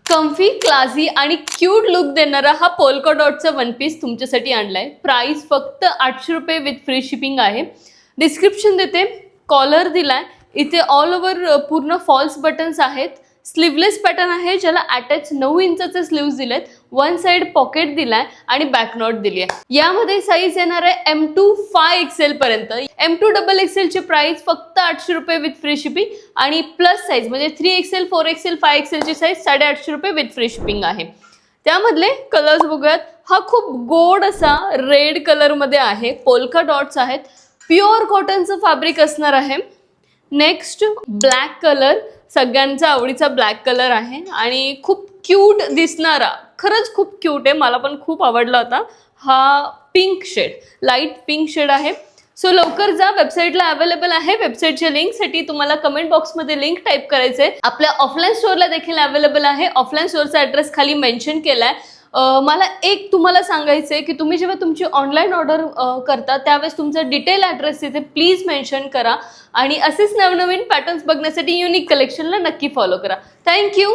Comfy, classy आणि cute look देणारा हा पोल्का डॉटचा वन पीस तुमच्यासाठी आणलाय. प्राइस फक्त 800 रुपये विथ फ्री शिपिंग आहे. डिस्क्रिप्शन देते. कॉलर दिलाय, इथे ऑल ओव्हर पूर्ण फॉल्स बटन्स आहेत. स्लीवलेस पॅटर्न आहे ज्याला अटॅच 9 इंचाचे स्लीव्स दिलेत. वन साइड पॉकेट दिलाय आणि बॅक नॉट दिली आहे. यामध्ये साईज येणार आहे M2 5XL पर्यंत. M2 XXL ची प्राइस फक्त 800 रुपये विथ फ्री शिपिंग आणि प्लस साईज म्हणजे 3XL 4XL 5XL ची साईज 850 रुपये विथ फ्री शिपिंग आहे. त्यामधले कलर्स बघूयात. हा खूप गोड असा रेड कलर मध्ये आहे. पोल्का डॉट्स आहेत. प्युअर कॉटनचं फॅब्रिक असणार आहे. नेक्स्ट ब्लॅक कलर, सगळ्यांचा आवडीचा ब्लॅक कलर आहे आणि खूप क्यूट दिसणारा, खरंच खूप क्यूट आहे, मला पण खूप आवडला होता हा pink shade, light pink shade आहे. सो लवकर जा, वेबसाईटला अवेलेबल आहे. वेबसाईटच्या लिंकसाठी तुम्हाला कमेंट बॉक्समध्ये लिंक टाईप करायचं आहे. आपल्या ऑफलाईन स्टोअरला देखील अवेलेबल आहे. ऑफलाईन स्टोअरचा ॲड्रेस खाली मेन्शन केला आहे. मला एक तुम्हाला सांगायचं आहे की तुम्ही जेव्हा तुमची ऑनलाईन ऑर्डर करता त्यावेळेस तुमचा डिटेल ॲड्रेस तिथे प्लीज मेन्शन करा आणि असेच नवनवीन पॅटर्न्स बघण्यासाठी युनिक कलेक्शनला नक्की फॉलो करा. थँक्यू.